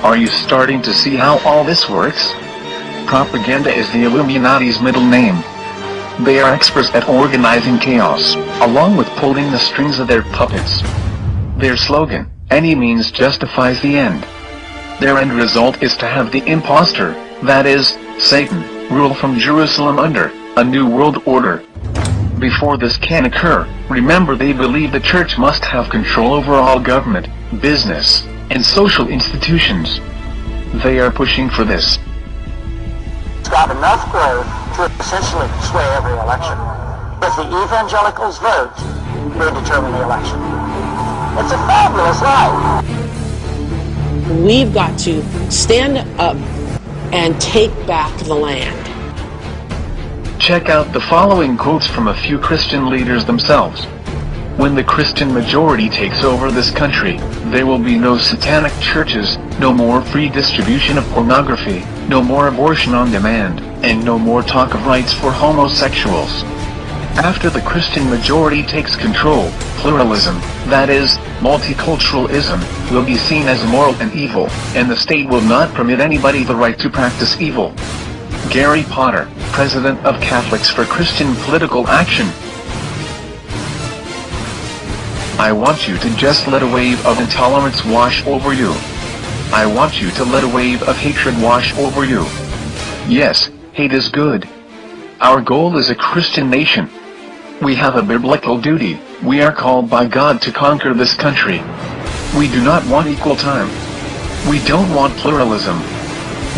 Are you starting to see how all this works? Propaganda is the Illuminati's middle name. They are experts at organizing chaos, along with pulling the strings of their puppets. Their slogan, "Any means justifies the end." Their end result is to have the imposter, that is, Satan, rule from Jerusalem under a new world order. Before this can occur, remember they believe the church must have control over all government, business, and social institutions. They are pushing for this. It's got enough growth to essentially sway every election. If the evangelicals vote, they determine the election. It's a fabulous lie. We've got to stand up and take back the land. Check out the following quotes from a few Christian leaders themselves. When the Christian majority takes over this country, there will be no satanic churches, no more free distribution of pornography, no more abortion on demand, and no more talk of rights for homosexuals. After the Christian majority takes control, pluralism, that is, multiculturalism, will be seen as immoral and evil, and the state will not permit anybody the right to practice evil. Gary Potter, President of Catholics for Christian Political Action. I want you to just let a wave of intolerance wash over you. I want you to let a wave of hatred wash over you. Yes, hate is good. Our goal is a Christian nation. We have a biblical duty. We are called by God to conquer this country. We do not want equal time. We don't want pluralism.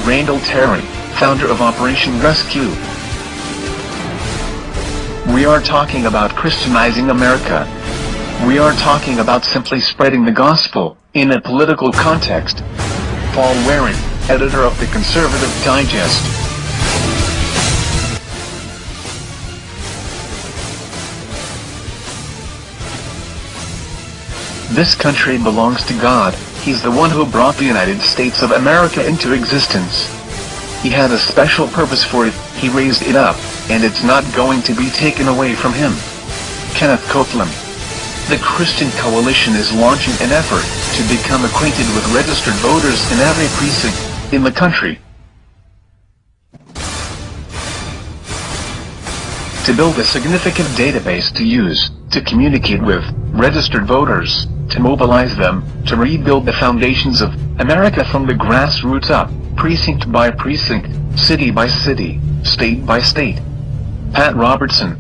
Randall Terry, founder of Operation Rescue. We are talking about Christianizing America. We are talking about simply spreading the gospel, in a political context. Paul Waring, editor of the Conservative Digest. This country belongs to God. He's the one who brought the United States of America into existence. He had a special purpose for it, he raised it up, and it's not going to be taken away from him. Kenneth Copeland. The Christian Coalition is launching an effort to become acquainted with registered voters in every precinct in the country. To build a significant database to use, to communicate with registered voters, to mobilize them, to rebuild the foundations of America from the grassroots up, precinct by precinct, city by city, state by state. Pat Robertson.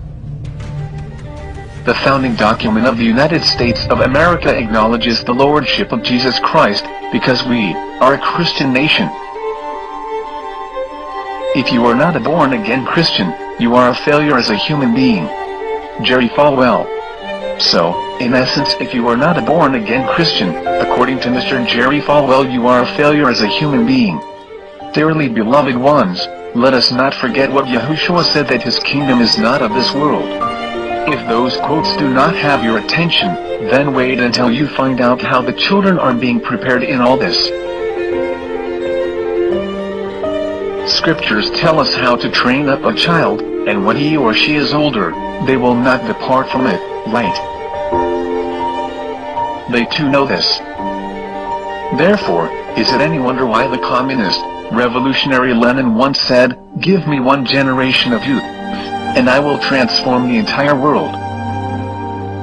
The founding document of the United States of America acknowledges the Lordship of Jesus Christ, because we are a Christian nation. If you are not a born-again Christian, you are a failure as a human being. Jerry Falwell. So, in essence, if you are not a born-again Christian, according to Mr. Jerry Falwell, you are a failure as a human being. Dearly beloved ones, let us not forget what Yahushua said, that his kingdom is not of this world. If those quotes do not have your attention, then wait until you find out how the children are being prepared in all this. Scriptures tell us how to train up a child, and when he or she is older, they will not depart from it, right? They too know this. Therefore, is it any wonder why the communist, revolutionary Lenin once said, "Give me one generation of youth, and I will transform the entire world"?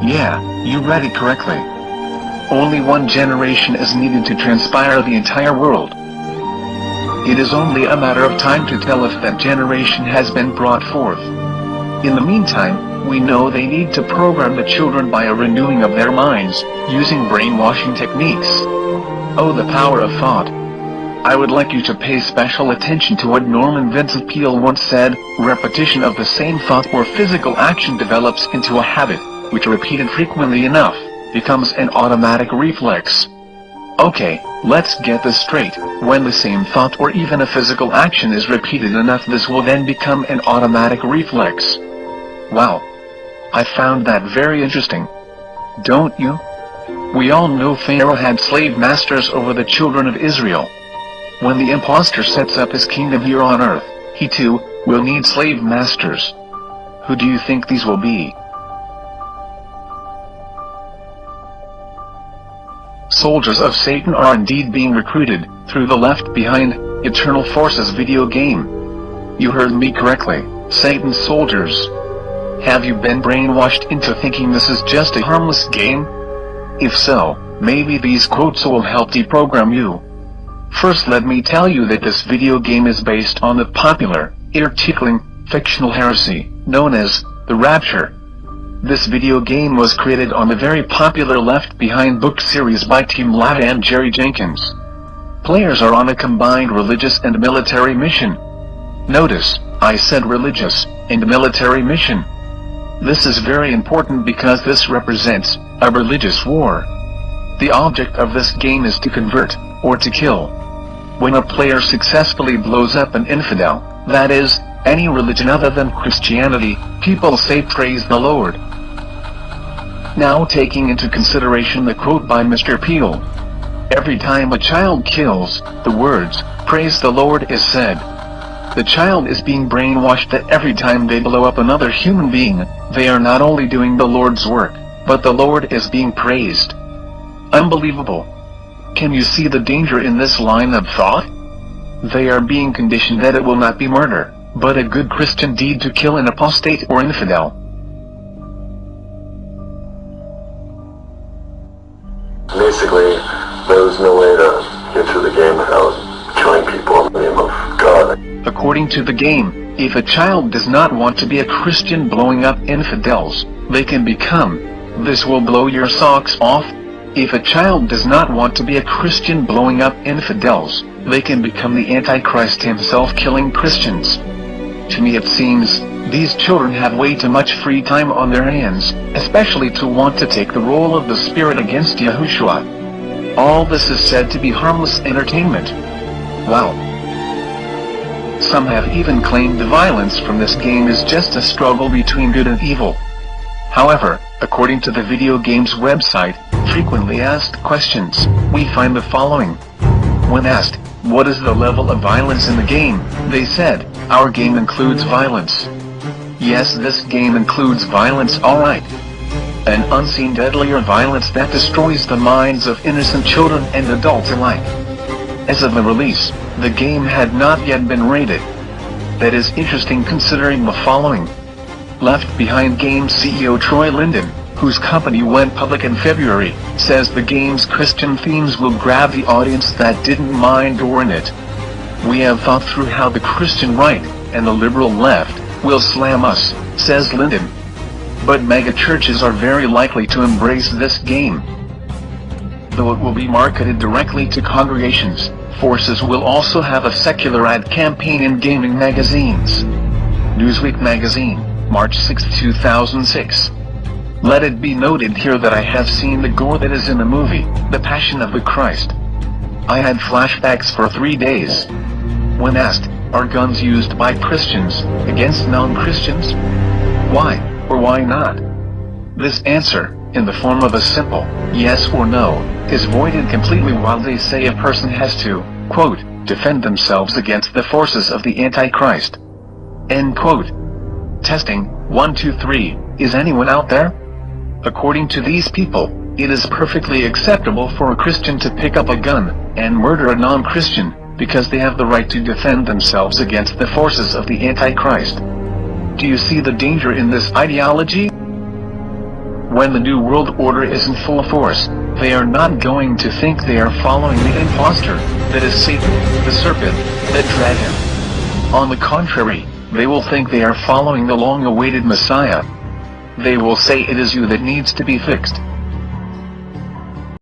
Yeah, you read it correctly. Only one generation is needed to transpire the entire world. It is only a matter of time to tell if that generation has been brought forth. In the meantime, we know they need to program the children by a renewing of their minds, using brainwashing techniques. Oh, the power of thought. I would like you to pay special attention to what Norman Vincent Peale once said: repetition of the same thought or physical action develops into a habit, which repeated frequently enough, becomes an automatic reflex. Okay, let's get this straight. When the same thought or even a physical action is repeated enough, this will then become an automatic reflex. Wow. I found that very interesting. Don't you? We all know Pharaoh had slave masters over the children of Israel. When the imposter sets up his kingdom here on earth, he too will need slave masters. Who do you think these will be? Soldiers of Satan are indeed being recruited through the Left Behind Eternal Forces video game. You heard me correctly, Satan's soldiers. Have you been brainwashed into thinking this is just a harmless game? If so, maybe these quotes will help deprogram you. First, let me tell you that this video game is based on the popular, ear-tickling, fictional heresy known as the Rapture. This video game was created on the very popular Left Behind book series by Team Lava and Jerry Jenkins. Players are on a combined religious and military mission. Notice, I said religious and military mission. This is very important because this represents a religious war. The object of this game is to convert, or to kill. When a player successfully blows up an infidel, that is, any religion other than Christianity, people say praise the Lord. Now, taking into consideration the quote by Mr. Peel, every time a child kills, the words, praise the Lord is said. The child is being brainwashed that every time they blow up another human being, they are not only doing the Lord's work, but the Lord is being praised. Unbelievable. Can you see the danger in this line of thought? They are being conditioned that it will not be murder, but a good Christian deed to kill an apostate or infidel. Basically, there was no way to get through the game without killing people in the name of God. According to the game, if a child does not want to be a Christian blowing up infidels, they can become. This will blow your socks off. If a child does not want to be a Christian blowing up infidels, they can become the Antichrist himself killing Christians. To me it seems, these children have way too much free time on their hands, especially to want to take the role of the Spirit against Yahushua. All this is said to be harmless entertainment. Wow. Some have even claimed the violence from this game is just a struggle between good and evil. However, according to the video game's website, frequently asked questions, we find the following. When asked, what is the level of violence in the game, they said, our game includes violence. Yes, this game includes violence, alright. An unseen deadlier violence that destroys the minds of innocent children and adults alike. As of the release, the game had not yet been rated. That is interesting considering the following. Left Behind Games CEO Troy Linden, whose company went public in February, says the game's Christian themes will grab the audience that didn't mind during it. We have thought through how the Christian right and the liberal left will slam us, says Linden. But mega churches are very likely to embrace this game. Though it will be marketed directly to congregations, forces will also have a secular ad campaign in gaming magazines. Newsweek magazine, March 6, 2006. Let it be noted here that I have seen the gore that is in the movie, The Passion of the Christ. I had flashbacks for 3 days. When asked, are guns used by Christians against non-Christians? Why, or why not? This answer, in the form of a simple yes or no, is voided completely while they say a person has to, quote, defend themselves against the forces of the Antichrist. End quote. Testing, 1, 2, 3, is anyone out there? According to these people, it is perfectly acceptable for a Christian to pick up a gun and murder a non-Christian because they have the right to defend themselves against the forces of the Antichrist. Do you see the danger in this ideology? When the New World Order is in full force, they are not going to think they are following the imposter, that is Satan, the serpent, the dragon. On the contrary, they will think they are following the long-awaited Messiah. They will say it is you that needs to be fixed.